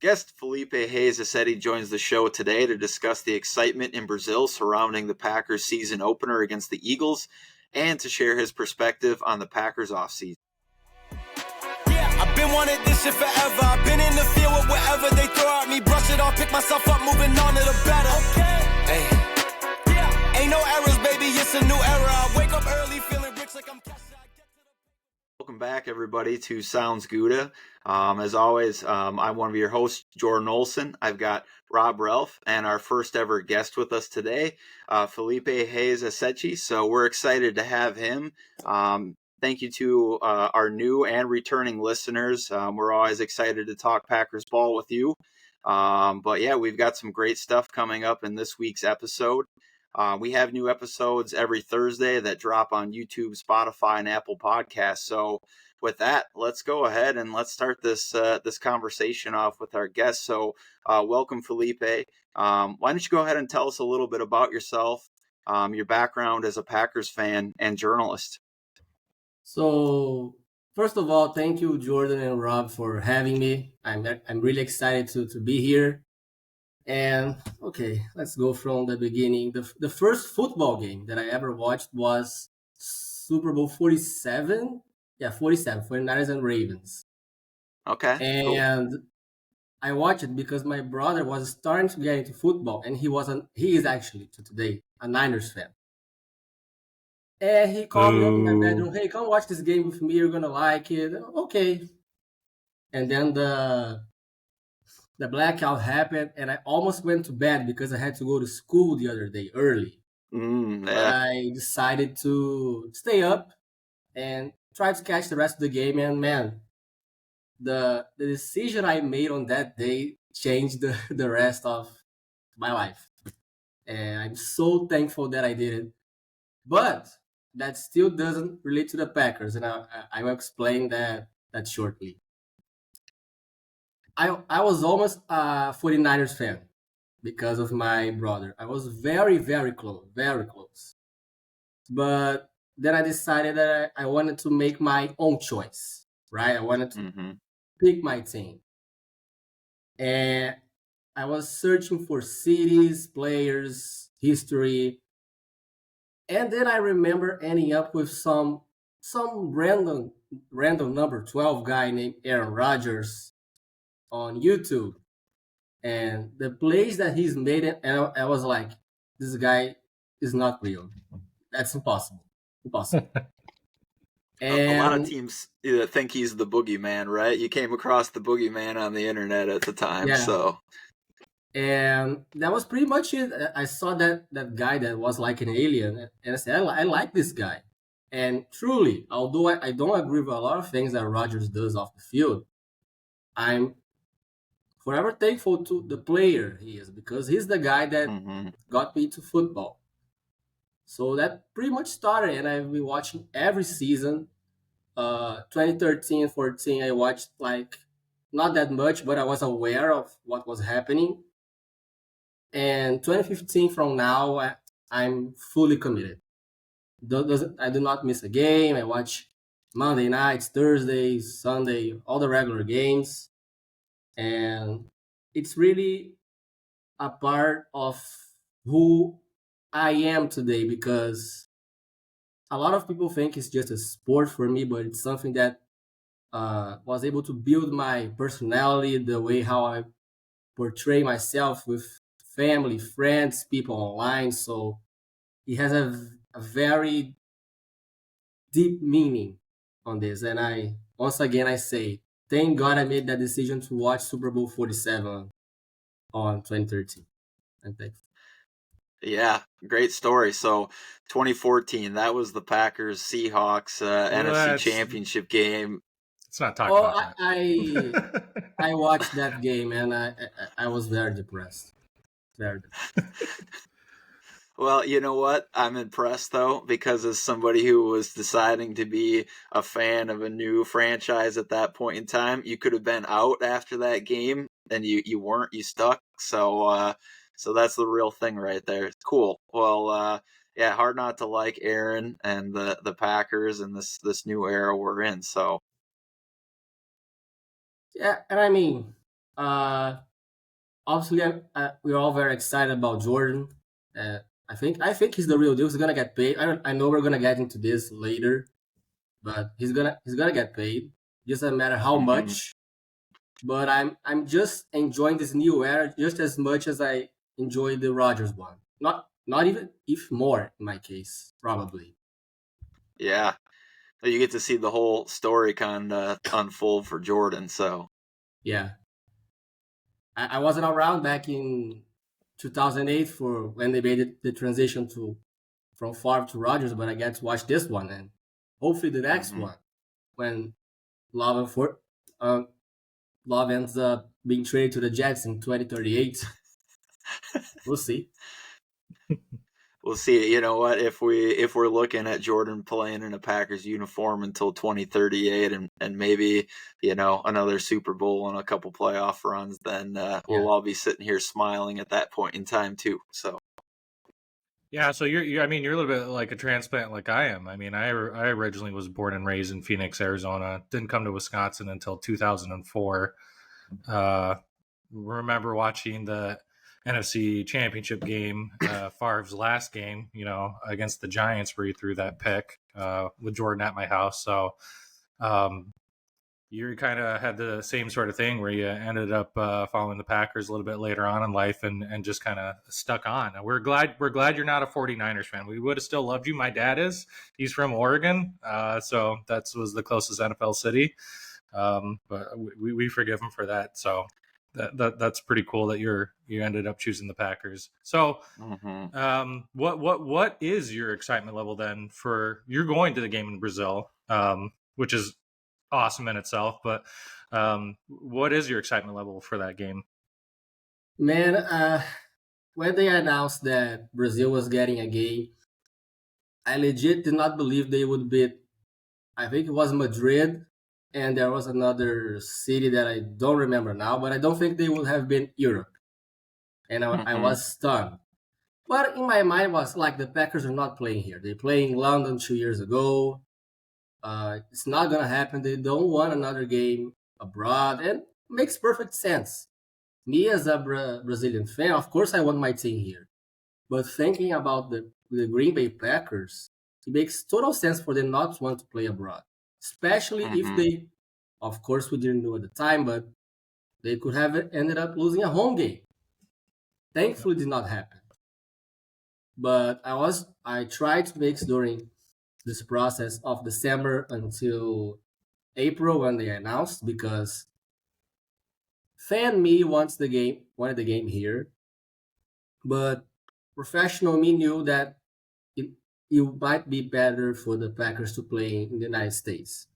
Guest Felipe Reis Aceti joins the show today to discuss the excitement in Brazil surrounding the Packers season opener against the Eagles and to share his perspective on the Packers offseason. I've been wanting this shit forever. I've been in the field with whatever they throw at me. Brush it off, pick myself up, moving on to the better. Hey. Ain't no errors, baby, it's a new era. I wake up early feeling rich like I'm cash. Welcome back, everybody, to Sounds Gouda. As always, I'm one of your hosts, Jordan Olson. I've got Rob Ralph and our first ever guest with us today, Felipe Reis Aceti. So we're excited to have him. Thank you to our new and returning listeners. We're always excited to talk Packers ball with you. But yeah, we've got some great stuff coming up in this week's episode. We have new episodes every Thursday that drop on YouTube, Spotify, and Apple Podcasts. So with that, let's go ahead and let's start this conversation off with our guest. So welcome, Felipe. Why don't you go ahead and tell us a little bit about yourself, your background as a Packers fan and journalist? So first of all, thank you, Jordan and Rob, for having me. I'm really excited to be here. And okay, let's go from the beginning. The first football game that I ever watched was Super Bowl 47. Yeah, 47, 49ers and Ravens. Okay. And cool. I watched it because my brother was starting to get into football, and he is actually to today a Niners fan. And he called me up in my bedroom, hey, come watch this game with me, you're gonna like it. Okay. And then the blackout happened, and I almost went to bed because I had to go to school the other day early. But I decided to stay up and try to catch the rest of the game. And man, the decision I made on that day changed the rest of my life. And I'm so thankful that I did it. But that still doesn't relate to the Packers, and I will explain that shortly. I was almost a 49ers fan because of my brother. I was very, very close. But then I decided that I wanted to make my own choice, right? I wanted to pick my team. And I was searching for cities, players, history. And then I remember ending up with some random number 12 guy named Aaron Rodgers on YouTube, and the plays that he's made it, and I was like, this guy is not real. That's impossible. And a lot of teams think he's the boogeyman, right? You came across the boogeyman on the internet at the time, yeah. So. And that was pretty much it. I saw that guy that was like an alien, and I said, I like this guy. And truly, although I don't agree with a lot of things that Rodgers does off the field, I'm forever thankful to the player he is, because he's the guy that got me to football. So that pretty much started, and I've been watching every season. 2013, 14, I watched like not that much, but I was aware of what was happening. And 2015 from now, I'm fully committed. I do not miss a game. I watch Monday nights, Thursdays, Sunday, all the regular games. And it's really a part of who I am today, because a lot of people think it's just a sport for me, but it's something that was able to build my personality, the way how I portray myself with family, friends, people online. So it has a very deep meaning on this. And once again, I say, thank God I made that decision to watch Super Bowl 47 on 2013. And thanks. Yeah, great story. So 2014, that was the Packers Seahawks NFC Championship game. Let's not talk about that. I watched that game, and I was very depressed. Very depressed. Well, you know what? I'm impressed, though, because as somebody who was deciding to be a fan of a new franchise at that point in time, you could have been out after that game, and you weren't. You stuck. So that's the real thing right there. It's cool. Well, yeah, hard not to like Aaron and the Packers and this new era we're in. So yeah, and I mean, Uh, Obviously, we're all very excited about Jordan. I think he's the real deal. He's gonna get paid. I know we're gonna get into this later, but he's gonna get paid. Just doesn't matter how Mm-hmm. much. But I'm just enjoying this new era just as much as I enjoyed the Rodgers one. Not even if more in my case, probably. Yeah. You get to see the whole story kind of unfold for Jordan. So, Yeah. I wasn't around back in 2008 for when they made the transition to from Favre to Rodgers, but I get to watch this one and hopefully the next mm-hmm. one when Love and for Love ends up being traded to the Jets in 2038. We'll see. We'll see. You know what? If we're looking at Jordan playing in a Packers uniform until 2038, and maybe another Super Bowl and a couple playoff runs, then Yeah. we'll all be sitting here smiling at that point in time too. So Yeah, so you're I mean, you're a little bit like a transplant like I am. I mean, I originally was born and raised in Phoenix, Arizona. Didn't come to Wisconsin until 2004. Remember watching the NFC Championship game, Favre's last game, against the Giants, where he threw that pick with Jordan at my house. So you kind of had the same sort of thing where you ended up following the Packers a little bit later on in life and just kind of stuck on. And we're glad you're not a 49ers fan. We would have still loved you. My dad is. He's from Oregon, so that was the closest NFL city. But we forgive him for that. So that's pretty cool that you ended up choosing the Packers. So what is your excitement level then for you're going to the game in Brazil, which is awesome in itself, but what is your excitement level for that game? Man, when they announced that Brazil was getting a game, I legit did not believe they would beat. I think it was Madrid, and there was another city that I don't remember now, but I don't think they would have been Europe. And I was stunned. But in my mind, was like the Packers are not playing here. They played in London 2 years ago. It's not gonna happen. They don't want another game abroad, and makes perfect sense. Me as a Brazilian fan, of course, I want my team here. But thinking about the Green Bay Packers, it makes total sense for them not to want to play abroad, especially if they, of course, we didn't know at the time, but they could have ended up losing a home game. Thankfully, it did not happen. But I tried to mix during this process of December until April when they announced, because fan me wanted the game here, but professional me knew that it might be better for the Packers to play in the United States,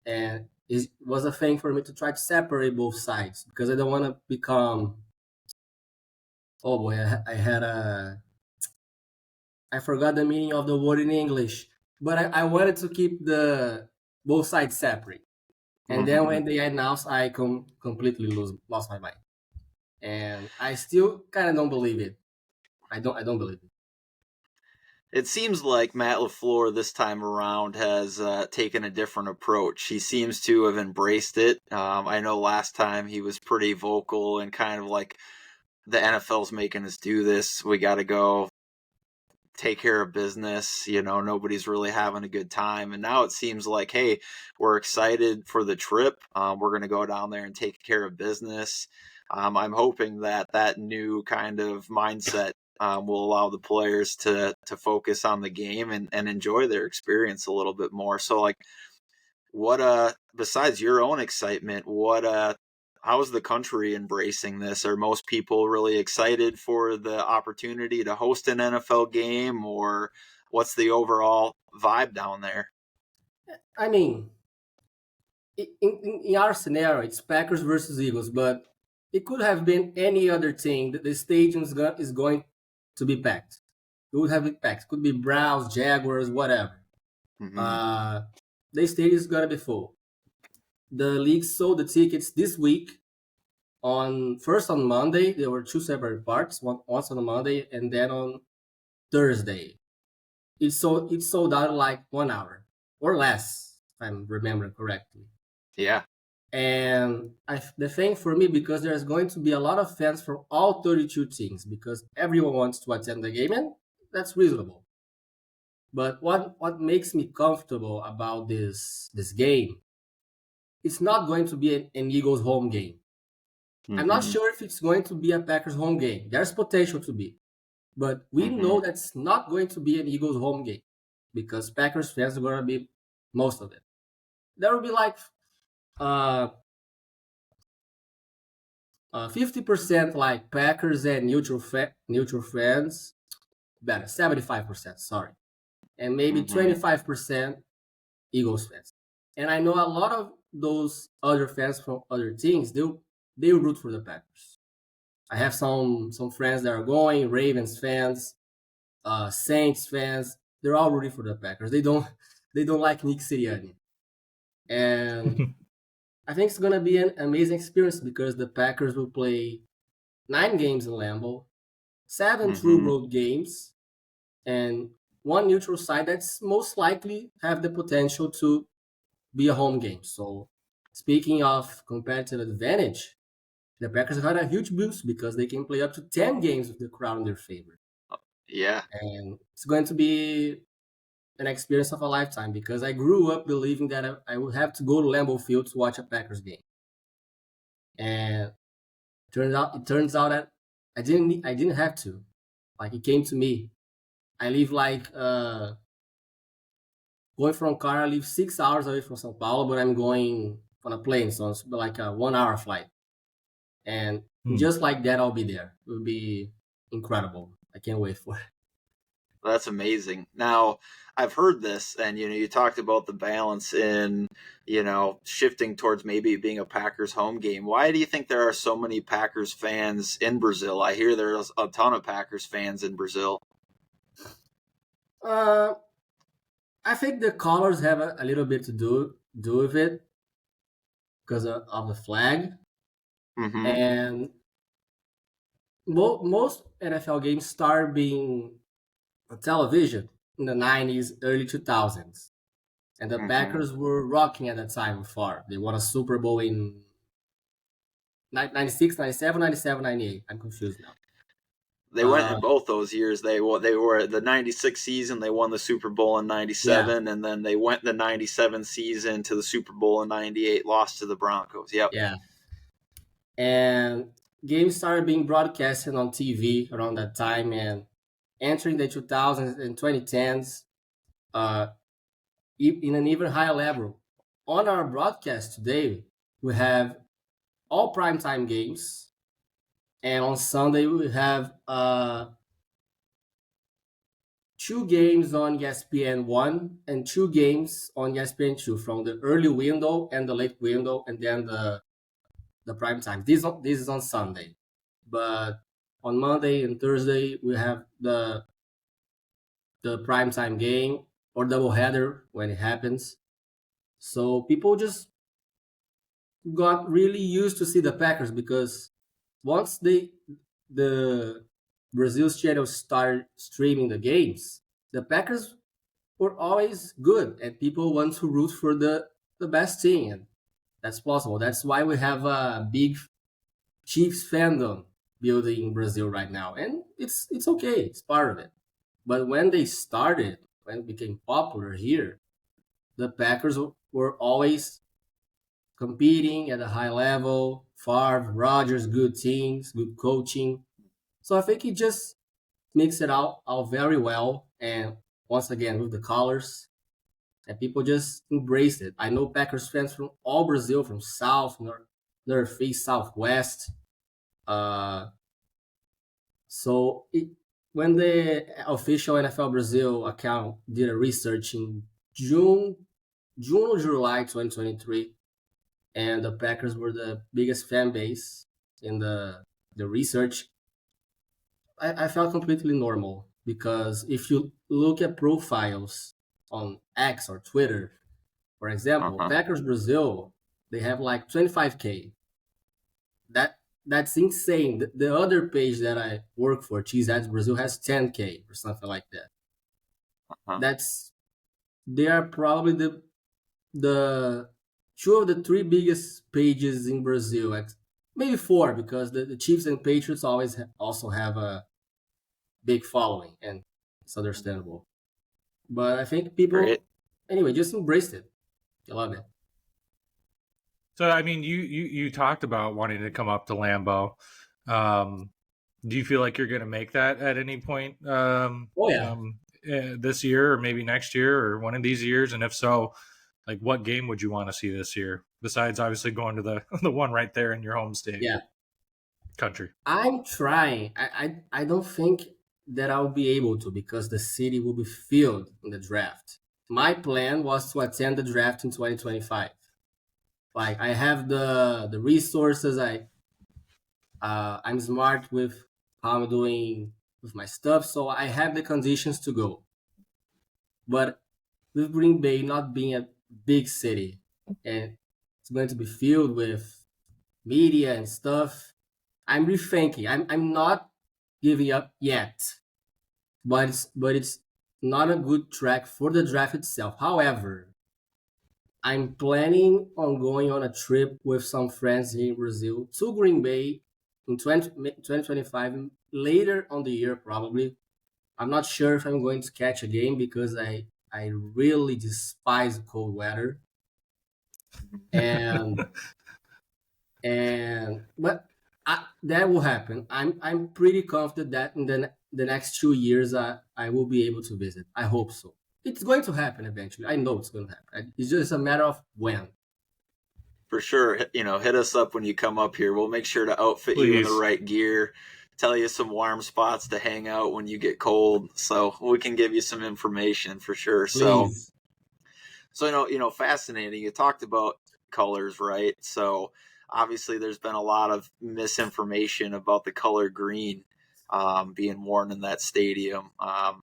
and it was a thing for me to try to separate both sides because I don't want to become. Oh boy, I forgot the meaning of the word in English, but I wanted to keep the both sides separate. And then when they announced, I completely lost my mind, and I still kind of don't believe it. I don't believe it. It seems like Matt LaFleur this time around has taken a different approach. He seems to have embraced it. I know last time he was pretty vocal and kind of like, the NFL's making us do this. We got to go take care of business. Nobody's really having a good time. And now it seems like, hey, we're excited for the trip. We're going to go down there and take care of business. I'm hoping that new kind of mindset will allow the players to focus on the game and enjoy their experience a little bit more. So, like, what besides your own excitement, how is the country embracing this? Are most people really excited for the opportunity to host an NFL game, or what's the overall vibe down there? I mean, in our scenario, it's Packers versus Eagles, but it could have been any other team. The stadium is going to be packed. It would have been packed. It could be Browns, Jaguars, whatever. The stadium is gonna be full. The league sold the tickets this week. First on Monday, there were two separate parts. Once on Monday, and then on Thursday. It sold out in like 1 hour or less, if I'm remembering correctly. Yeah. And the thing for me, because there's going to be a lot of fans from all 32 teams, because everyone wants to attend the game, and that's reasonable. But what makes me comfortable about this game, it's not going to be an Eagles home game. I'm not Mhm. sure if it's going to be a Packers home game. There's potential to be, but we know Mhm. that's not going to be an Eagles home game because Packers fans are going to be most of it. There will be like uh 50% like Packers and neutral fans, better 75%, sorry, and maybe Mhm. 25% Eagles fans. And I know a lot of those other fans from other teams, they root for the Packers. I have some friends that are going Ravens fans, Saints fans. They're all rooting for the Packers. They don't like Nick Sirianni, and I think it's gonna be an amazing experience because the Packers will play 9 games in Lambeau, 7 true Mhm. road games, and one neutral site that's most likely have the potential to be a home game. So, speaking of competitive advantage, the Packers have had a huge boost because they can play up to 10 games with the crowd in their favor. Yeah. And it's going to be an experience of a lifetime because I grew up believing that I would have to go to Lambeau Field to watch a Packers game. And it turns out that I didn't have to. Like it came to me. I live like going from car. I live 6 hours away from São Paulo, but I'm going on a plane, so it's like a 1 hour flight. And Hmm. just like that, I'll be there. It will be incredible. I can't wait for it. That's amazing. Now, I've heard this, and you talked about the balance in shifting towards maybe being a Packers home game. Why do you think there are so many Packers fans in Brazil? I hear there's a ton of Packers fans in Brazil. Uh, I think the colors have a little bit to do with it because of the flag, Mm-hmm. and most NFL games started being on television in the 90s, early 2000s, and the Mm-hmm. Packers were rocking at that time far. They won a Super Bowl in 96, 97, 97, 98. I'm confused now. They went Uh, in both those years. They were the '96 season. They won the Super Bowl in yeah, '97, and then they went the '97 season to the Super Bowl in '98, lost to the Broncos. Yep. yeah. And games started being broadcasted on TV around that time, and entering the 2000s and 2010s, uh, in an even higher level. On our broadcast today, we have all primetime games, and on Sunday we have 2 games on ESPN 1 and 2 games on ESPN 2 from the early window and the late window, and then the prime time. This is on Sunday, but on Monday and Thursday we have the prime time game or doubleheader when it happens. So people just got really used to see the Packers because once the Brazil's channel started streaming the games, the Packers were always good and people want to root for the best team, and that's possible. That's why we have a big Chiefs fandom building in Brazil right now. And it's okay, it's part of it. But when they started, when it became popular here, the Packers were always competing at a high level. Favre, Rodgers, good teams, good coaching. So I think he just mixed it out very well. And once again, with the colors, and people just embraced it. I know Packers fans from all Brazil, from South, Northeast, Southwest. Uh, when the official NFL Brazil account did a research in June, June or July 2023, and the Packers were the biggest fan base in the research, I felt completely normal because if you look at profiles on X or Twitter, for example, Uh-huh. Packers Brazil, they have like 25K. That's insane. The other page that I work for, Cheese Ads Brazil, has 10K or something like that. Uh-huh. That's They are probably the two of the three biggest pages in Brazil, maybe four, because the Chiefs and Patriots also have a big following, and it's understandable. But I think people, anyway, just embraced it. I love it. So, I mean, you talked about wanting to come up to Lambeau. Do you feel like you're going to make that at any point this year or maybe next year or one of these years? And if so, like what game would you want to see this year besides obviously going to the one right there in your home state? Yeah. Country. I'm trying. I don't think that I'll be able to because the city will be filled in the draft. My plan was to attend the draft in 2025. Like I have the resources. I'm smart with how I'm doing with my stuff, so I have the conditions to go. But with Green Bay not being a big city and it's going to be filled with media and stuff, I'm rethinking. I'm not giving up yet, but it's not a good track for the draft itself. However, I'm planning on going on a trip with some friends here in Brazil to Green Bay in 2025, later on the year probably. I'm not sure if I'm going to catch a game because I really despise cold weather. And but that will happen. I'm pretty confident that in the next 2 years I will be able to visit. I hope so. It's going to happen eventually. I know it's going to happen. It's just a matter of when. For sure, hit us up when you come up here. We'll make sure to outfit you in the right gear, tell you some warm spots to hang out when you get cold, so we can give you some information for sure. Please. So fascinating. You talked about colors, right? So obviously there's been a lot of misinformation about the color green being worn in that stadium.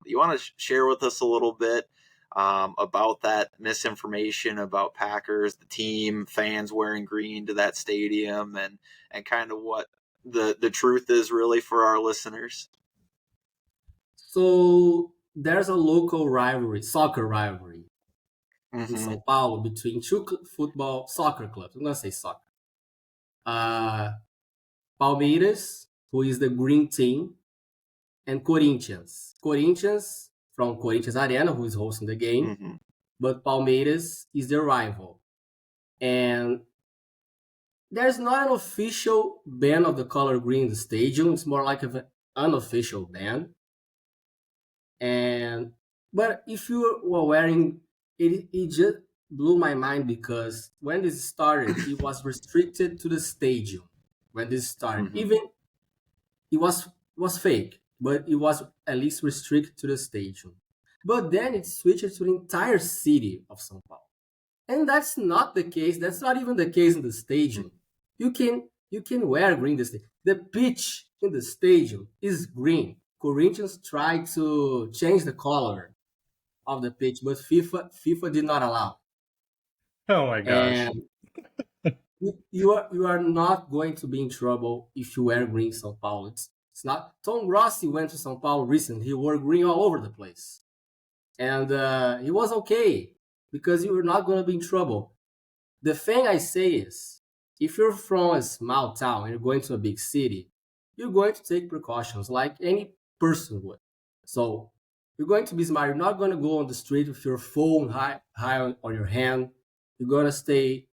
You want to share with us a little bit about that misinformation about Packers, the team, fans wearing green to that stadium, and kind of what the truth is really for our listeners? So there's a local rivalry, soccer rivalry in São Paulo between two soccer clubs. I'm going to say soccer. Palmeiras, who is the green team, and Corinthians. Corinthians from Corinthians Arena, who is hosting the game, but Palmeiras is their rival. And there's not an official ban of the color green in the stadium. It's more like an unofficial ban. But if you were wearing it just blew my mind because when this started, it was restricted to the stadium. When this started, even it was fake, but it was at least restricted to the stadium. But then it switched to the entire city of São Paulo, and that's not the case. That's not even the case in the stadium. You can wear green. The pitch in the stadium is green. Corinthians tried to change the color of the pitch, but FIFA did not allow. Oh my gosh! And you are not going to be in trouble if you wear green in São Paulo. It's not. Tom Rossi went to São Paulo recently. He wore green all over the place, and he was okay because you were not going to be in trouble. The thing I say is, if you're from a small town and you're going to a big city, you're going to take precautions like any person would. So you're going to be smart. You're not going to go on the street with your phone high on your hand. You're going to stay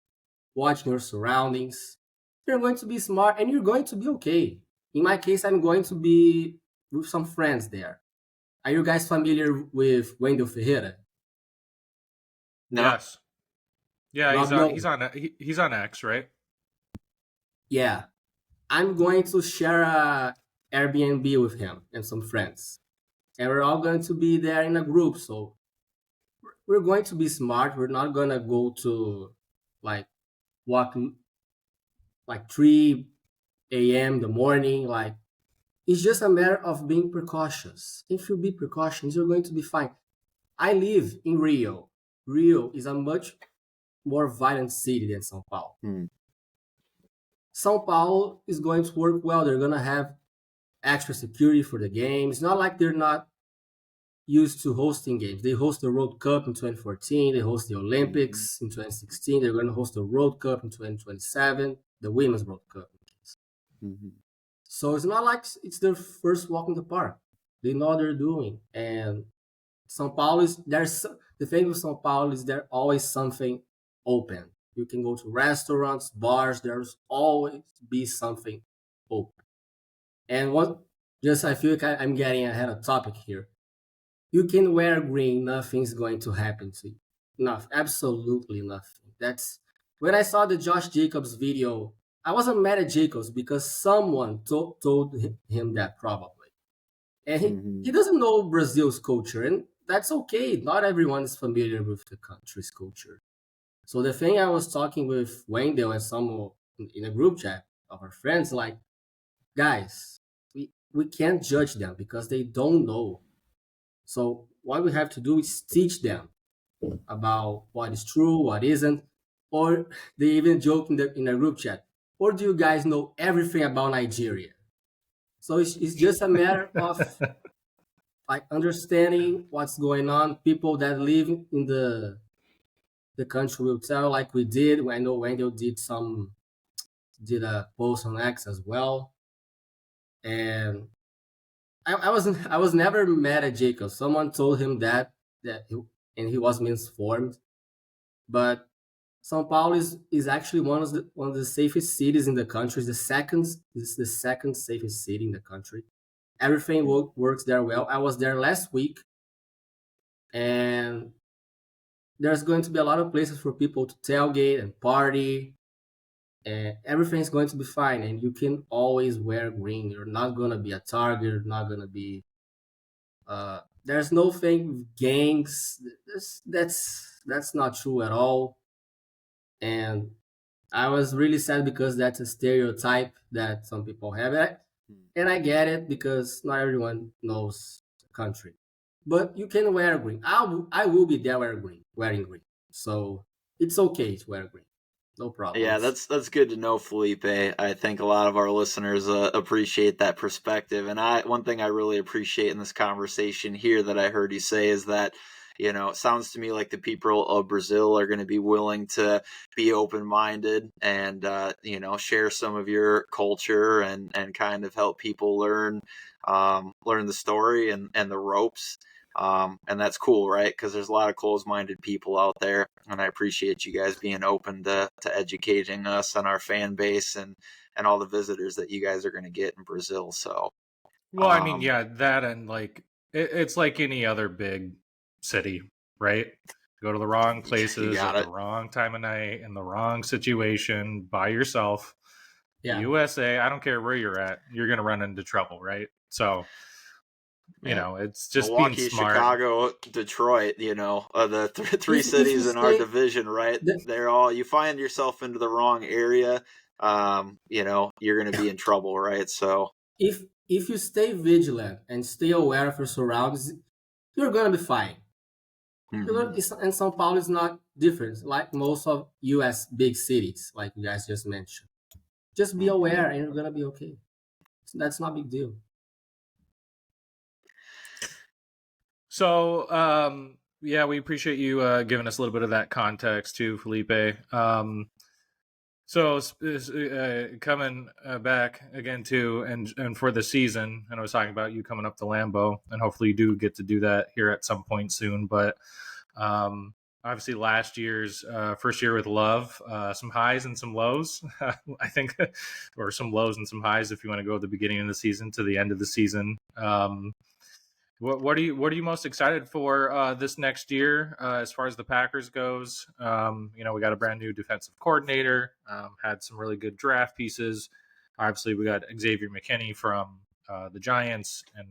watching your surroundings. You're going to be smart and you're going to be okay. In my case, I'm going to be with some friends there. Are you guys familiar with Wendell Ferreira? No. Yes. Yeah, he's on X, right? Yeah. I'm going to share a Airbnb with him and some friends. And we're all going to be there in a group. So we're going to be smart. We're not going to go to walk 3 a.m. in the morning. It's just a matter of being precautious. If you be precautious, you're going to be fine. I live in Rio. Rio is a much more violent city than São Paulo. São Paulo is going to work well. They're going to have extra security for the game. It's not like they're not used to hosting games. They host the World Cup in 2014. They host the Mhm. Olympics in 2016. They're going to host the World Cup in 2027, the Women's World Cup. Mhm. So it's not like it's their first walk in the park. They know what they're doing. And São Paulo is the thing with São Paulo is there always something open. You can go to restaurants, bars. There's always be something open. And what just I feel like I'm getting ahead of topic here. You can wear green, nothing's going to happen to you. Nothing, absolutely nothing. That's when I saw the Josh Jacobs video. I wasn't mad at Jacobs because someone told him that probably, and he Mhm. doesn't know Brazil's culture, and that's okay. Not everyone is familiar with the country's culture. So the thing I was talking with Wendell and someone in a group chat of our friends, like, guys, we can't judge them because they don't know. So what we have to do is teach them about what is true, what isn't, or they even joke in a group chat. Or do you guys know everything about Nigeria? So it's just a matter of like understanding what's going on. People that live in the country will tell, like we did. I know Wendell did a post on X as well, and I was never mad at Jacob. Someone told him and he was misinformed. But São Paulo is actually one of the safest cities in the country. It's the second safest city in the country. Everything works there well. I was there last week, and there's going to be a lot of places for people to tailgate and party, and everything's going to be fine. And you can always wear green. You're not gonna be a target. You're not gonna be. There's no thing with gangs. That's not true at all. And I was really sad because that's a stereotype that some people have. And I get it because not everyone knows the country. But you can wear green. I will be there wearing green. So it's okay to wear green. No Yeah, problems. that's good to know, Felipe. I think a lot of our listeners appreciate that perspective. And one thing I really appreciate in this conversation here that I heard you say is that, it sounds to me like the people of Brazil are going to be willing to be open minded and share some of your culture and kind of help people learn the story and the ropes. And that's cool, right? Because there's a lot of closed-minded people out there, and I appreciate you guys being open to educating us and our fan base and all the visitors that you guys are going to get in Brazil. So, Well, I mean, yeah, that and like it's like any other big city, right? Go to the wrong you places got at the it. wrong time of night in the wrong situation by yourself. Yeah. USA, I don't care where you're at, you're going to run into trouble, right? So, Yeah. it's just being Milwaukee, smart. Chicago, Detroit, the three If you cities in our stay division, right? the, They're all, you find yourself into the wrong area, you're going to be in trouble, right? So, if you stay vigilant and stay aware of your surroundings, you're gonna be fine. mhm. And São Paulo is not different, like most of US big cities, like you guys just mentioned. Just be Mhm. aware and you're gonna be okay. That's not a big deal. So, yeah, we appreciate you giving us a little bit of that context too, Felipe. So coming back again too, and for the season, and I was talking about you coming up to Lambeau, and hopefully you do get to do that here at some point soon. But um, obviously, last year's first year with Love, some highs and some lows, I think, or some lows and some highs if you want to go at the beginning of the season to the end of the season. What are you most excited for this next year as far as the Packers goes? We got a brand new defensive coordinator, had some really good draft pieces. Obviously, we got Xavier McKinney from the Giants, and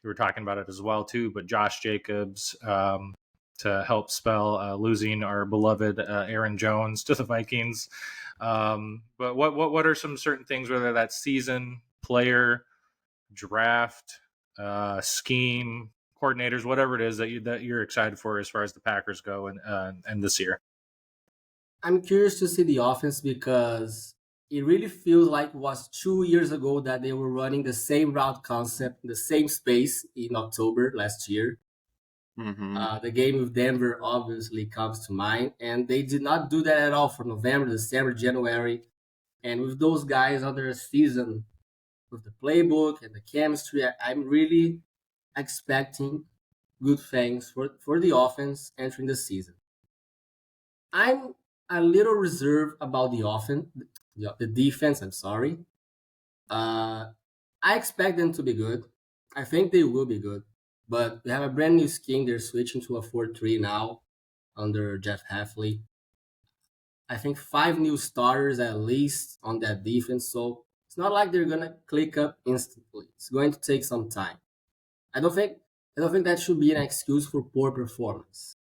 you were talking about it as well too. But Josh Jacobs to help spell losing our beloved Aaron Jones to the Vikings. But what are some certain things, whether that's season, player, draft, scheme, coordinators, whatever it is that you're excited for as far as the Packers go and this year? I'm curious to see the offense because it really feels like it was 2 years ago that they were running the same route concept in the same space in October last year. Mm-hmm. The game with Denver obviously comes to mind, and they did not do that at all for November, December, January. And with those guys under a season, with the playbook and the chemistry, I'm really expecting good things for the offense entering the season. I'm a little reserved about the offense, the defense. I'm sorry. I expect them to be good. I think they will be good. But we have a brand new scheme. They're switching to a 4-3 now under Jeff Hafley. I think 5 new starters at least on that defense. So it's not like they're gonna click up instantly. It's going to take some time. I don't think I don't think that should be an excuse for poor performance.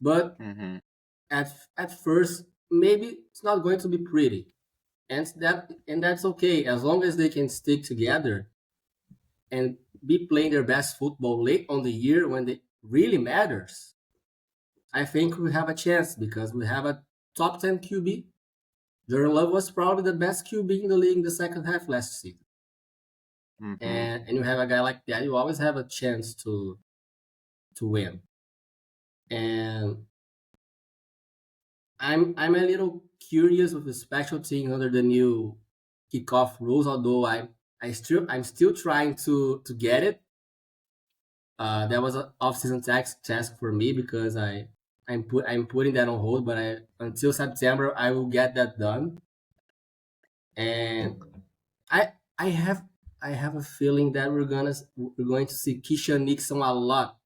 But Mm-hmm. at first, maybe it's not going to be pretty. And that's okay as long as they can stick together and be playing their best football late on the year when it really matters. I think we have a chance because we have a top 10 QB. Jordan Love was probably the best QB in the league in the second half last season. Mm-hmm. And you have a guy like that, you always have a chance to win. And I'm a little curious with the special teams under the new kickoff rules, although I'm still trying to get it. That was an off-season task for me because I'm putting that on hold, but until September I will get that done. And I I have I have a feeling that we're going to see Keisha Nixon a lot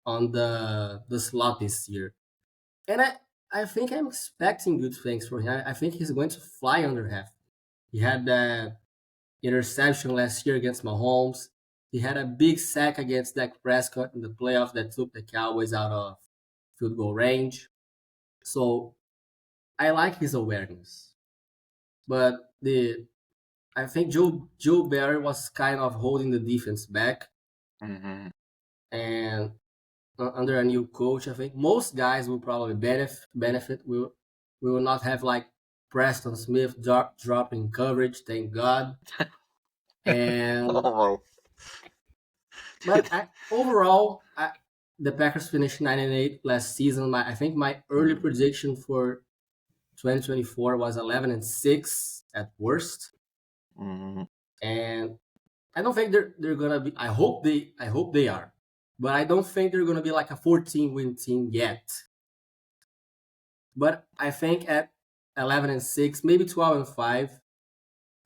on the slot this year, and I think I'm expecting good things for him. I think he's going to fly under half. He had that interception last year against Mahomes. He had a big sack against Dak Prescott in the playoff that took the Cowboys out of field goal range. So I like his awareness, but the I think Joe Barry was kind of holding the defense back, Mm-hmm. and under a new coach, I think most guys will probably benefit. We will not have like Preston Smith dropping coverage, thank God. And Oh, but overall, the Packers finished 9-8 last season. I think my early prediction for 2024 was 11-6 at worst, mm-hmm. and I don't think they're gonna be. I hope they are, but I don't think they're gonna be like a 14-win team yet. But I think at 11-6, maybe 12-5.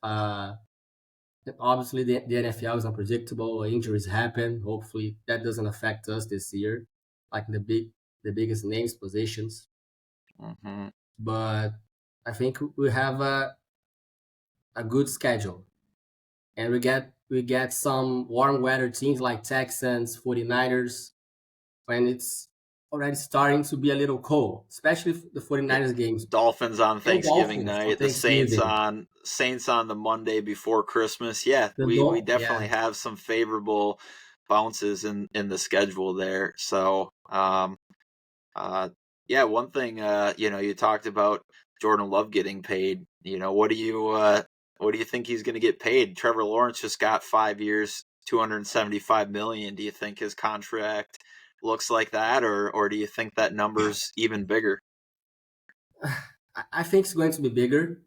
Uh, Obviously, the NFL is unpredictable. Injuries happen. Hopefully, that doesn't affect us this year, like the biggest names positions. Mm-hmm. But I think we have a good schedule, and we get some warm weather teams like Texans, 49ers, when it's already starting to be a little cold, especially the 49ers games Dolphins on and Thanksgiving Dolphins on night, the Thanksgiving. Saints on the Monday before Christmas. Yeah, The we Dol- definitely yeah, have some favorable bounces in the schedule there. So uh yeah, one thing you talked about Jordan Love getting paid. What do you think he's going to get paid? Trevor Lawrence just got 5 years, 275 million. Do you think his contract looks like that, or do you think that number's even bigger? I think it's going to be bigger.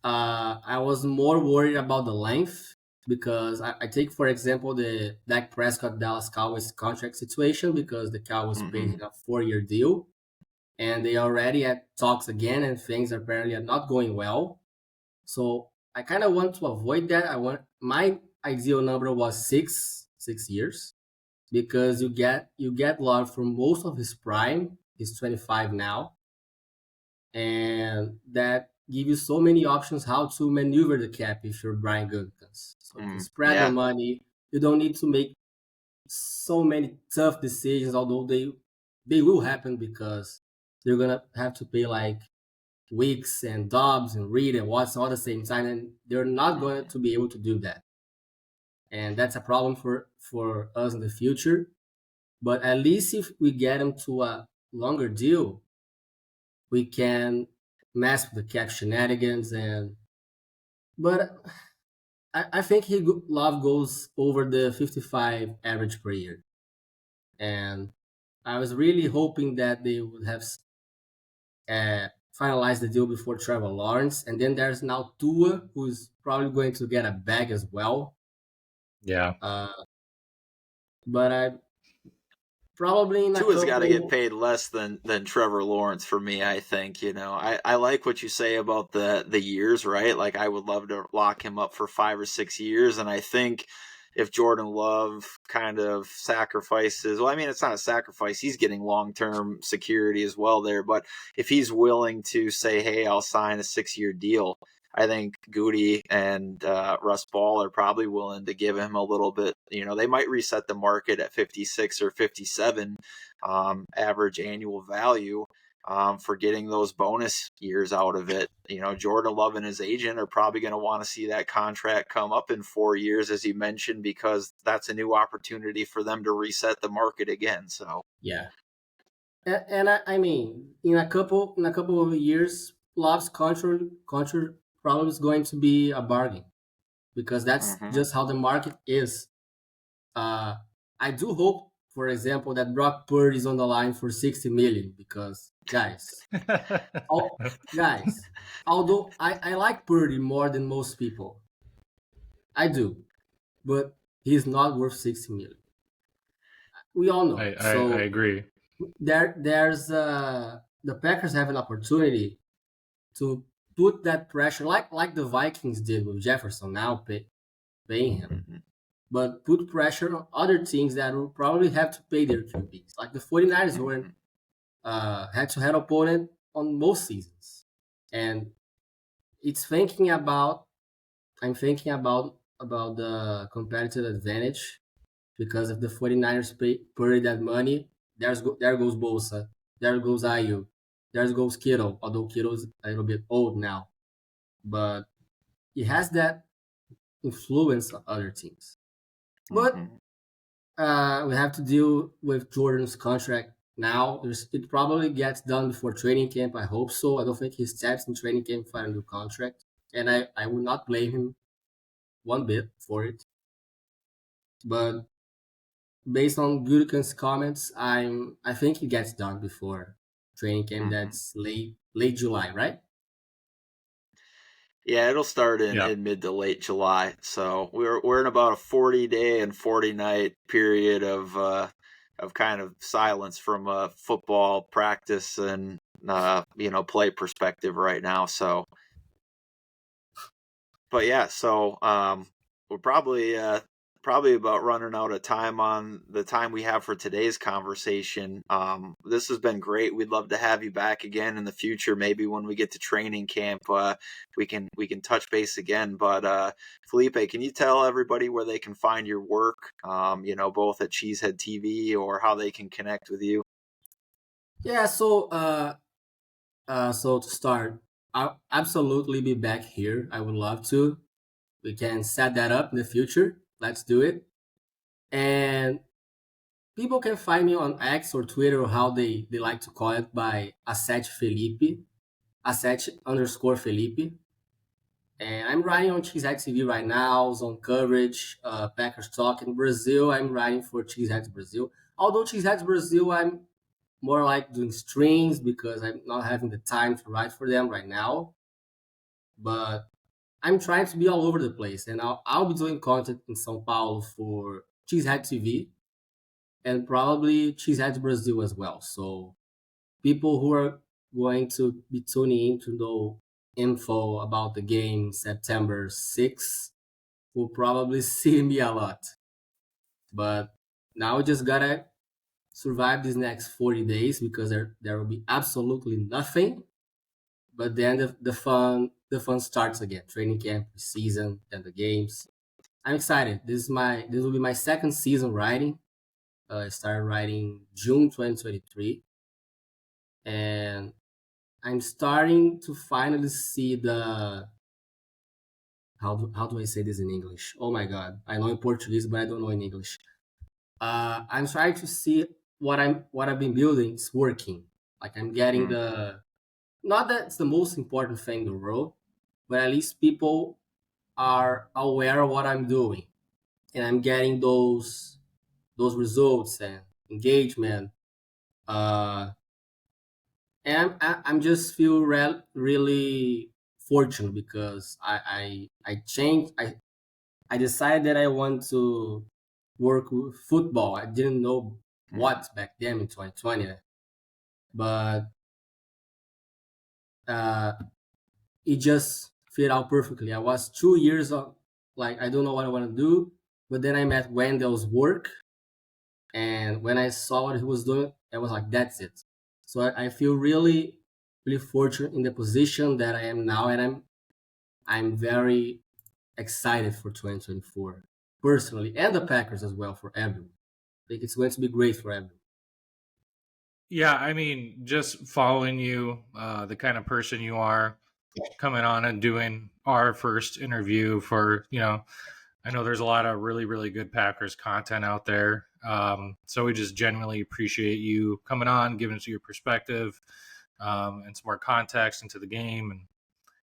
I was more worried about the length because I take, for example, the Dak Prescott Dallas Cowboys contract situation because the Cowboys paid Mm-hmm. him a 4-year deal and they already had talks again and things apparently are not going well. So I kind of want to avoid that. I want my ideal number was six years because you get love from most of his prime. He's 25 now, and that give you so many options how to maneuver the cap if you're Brian Gutekunst. So you can spread the Yeah. money. You don't need to make so many tough decisions, although they will happen because they're gonna have to pay like Weeks and Dobbs and Reed and Watson all at the same time, and they're not going to be able to do that. And that's a problem for us in the future. But at least if we get them to a longer deal, we can mess with the cap shenanigans. But I think Love goes over the 55 average per year. and I was really hoping that they would have finalized the deal before Trevor Lawrence, and then there's now Tua, who's probably going to get a bag as well. Yeah. But I probably in a Tua's got to get couple. paid less than Trevor Lawrence for me. I think I like what you say about the years, right? Like I would love to lock him up for 5 or 6 years, and I think if Jordan Love kind of sacrifices, well, I mean it's not a sacrifice; he's getting long term security as well there. But if he's willing to say, "Hey, I'll sign a 6 year deal," I think Goody and Russ Ball are probably willing to give him a little bit. They might reset the market at 56 or 57 average annual value for getting those bonus years out of it. Jordan Love and his agent are probably going to want to see that contract come up in 4 years, as you mentioned, because that's a new opportunity for them to reset the market again. So Yeah, and I mean, in a couple of years, Love's contract probably is going to be a bargain because that's mhm. just how the market is. Uh, I do hope, for example, that Brock Purdy is on the line for 60 million because oh, guys, although I like Purdy more than most people, I do, but he's not worth 60 million. We all I, know. I I So agree. there's the Packers have an opportunity to put that pressure, like the Vikings did with Jefferson, now paying him, Mhm. but put pressure on other teams that will probably have to pay their QBs, like the 49ers were Mhm. head-to-head opponent on most seasons, and it's thinking about I'm thinking about the competitive advantage because if the 49ers pay that money, there goes Bosa, there goes Ayu, there goes Kittle, although Kittle's a little bit old now, but he has that influence on other teams. But Mhm. we have to deal with Jordan's contract now. It probably gets done before training camp. I hope so. I don't think he steps in training camp for a new contract, and I would not blame him one bit for it. But based on Gudik's comments, I think it gets done before training camp. Mhm. That's late July, right? Yeah, it'll start Yeah. in mid to late July. So we're in about a 40-day and 40-night period of kind of silence from a football practice and play perspective right now. So, but yeah, so we're probably about running out of time on the time we have for today's conversation. This has been great. We'd love to have you back again in the future. Maybe when we get to training camp, we can touch base again. But Felipe, can you tell everybody where they can find your work? Both at Cheesehead TV or how they can connect with you. Yeah. So to start, I'll absolutely be back here. I would love to. We can set that up in the future. Let's do it. And people can find me on X or Twitter or how they like to call it by Aceti Felipe, Aceti_Felipe. And I'm writing on Cheesehead TV right now, zone coverage, Packers talk in Brazil. I'm writing for Cheesehead Brazil. Although Cheesehead Brazil, I'm more like doing streams because I'm not having the time to write for them right now. But I'm trying to be all over the place, and I'll be doing content in São Paulo for Cheesehead TV and probably Cheesehead Brazil as well. So people who are going to be tuning in to know info about the game September 6th will probably see me a lot. But now we just gotta survive these next 40 days because there will be absolutely nothing. But then the fun starts again. Training camp, season, and the games. I'm excited. This will be my second season writing. I started writing June 2023, and I'm starting to finally see the how do I say this in English? Oh my god, I know in Portuguese, but I don't know in English. I'm trying to see what I've been building is working. Like I'm getting Mm-hmm. the not that it's the most important thing in the world, but at least people are aware of what I'm doing, and I'm getting those results and engagement. And I'm just feel really fortunate because I changed. I decided that I want to work with football. I didn't know what back then in 2020, but it just fit out perfectly. I was 2 years of like I don't know what I want to do, but then I met Wendell's work, and when I saw what he was doing, I was like, that's it. So I feel really fortunate in the position that I am now, and I'm very excited for 2024 personally, and the Packers as well, for everyone. I think it's going to be great for everyone. Yeah, I mean, just following you, the kind of person you are, coming on and doing our first interview for, I know there's a lot of really, really good Packers content out there. So we just genuinely appreciate you coming on, giving us your perspective, and some more context into the game and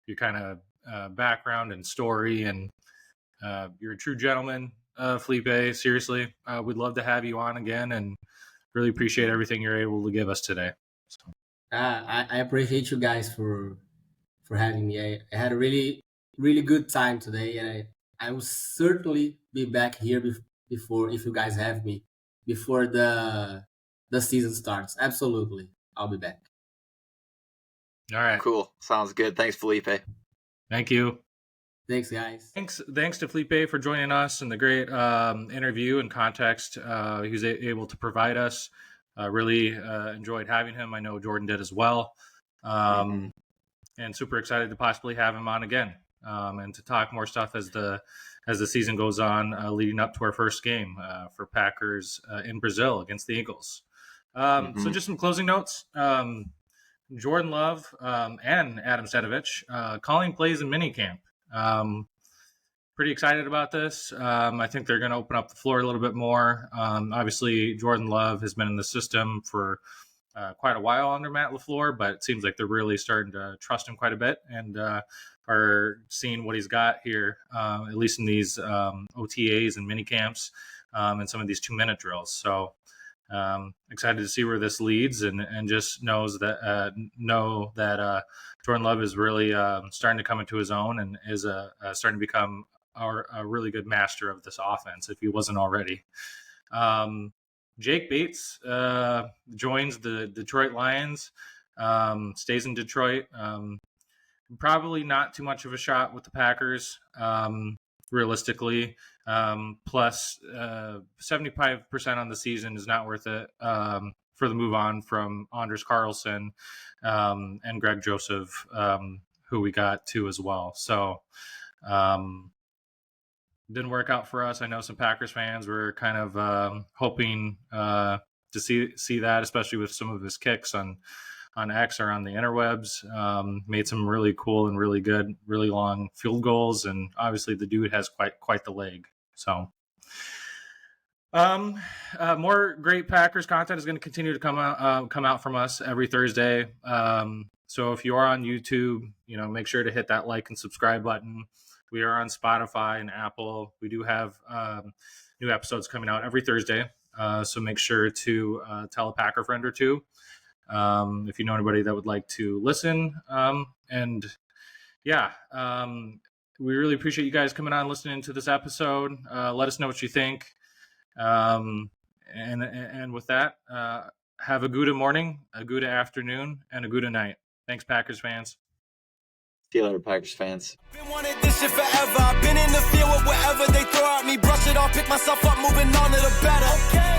your kind of background and story. And you're a true gentleman, Felipe. Seriously, we'd love to have you on again, and really appreciate everything you're able to give us today. So. I appreciate you guys for having me. I had a really, really good time today, and I will certainly be back here before, if you guys have me, before the season starts. Absolutely, I'll be back. All right. Cool. Sounds good. Thanks, Felipe. Thank you. Thanks, guys. Thanks to Felipe for joining us and the great interview and context he was able to provide us. Really enjoyed having him. I know Jordan did as well. And super excited to possibly have him on again and to talk more stuff as the season goes on, leading up to our first game for Packers in Brazil against the Eagles. So just some closing notes. Jordan Love and Adam Sedovich calling plays in minicamp. Pretty excited about this. I think they're going to open up the floor a little bit more. Obviously, Jordan Love has been in the system for quite a while under Matt LaFleur, but it seems like they're really starting to trust him quite a bit and are seeing what he's got here, at least in these OTAs and mini camps and some of these 2-minute drills. So excited to see where this leads, and just know that Jordan Love is really starting to come into his own and is starting to become a really good master of this offense, if he wasn't already. Jake Bates joins the Detroit Lions, stays in Detroit. Probably not too much of a shot with the Packers, realistically. Plus, 75% on the season is not worth it for the move on from Anders Carlson and Greg Joseph, who we got too as well. So didn't work out for us. I know some Packers fans were kind of hoping to see that, especially with some of his kicks on X or on the interwebs. Made some really cool and really good, really long field goals, and obviously the dude has quite the leg. So more great Packers content is going to continue to come out from us every Thursday. So if you are on YouTube, make sure to hit that like and subscribe button. We are on Spotify and Apple. We do have new episodes coming out every Thursday. So make sure to tell a Packer friend or two if you know anybody that would like to listen. We really appreciate you guys coming on and listening to this episode. Let us know what you think. And with that, have a Gouda morning, a Gouda afternoon, and a Gouda night. Thanks, Packers fans. See you later, Packers fans. Been wanting this shit forever. I've been in the field with whatever they throw at me. Brush it off, pick myself up, moving on to the better. Okay.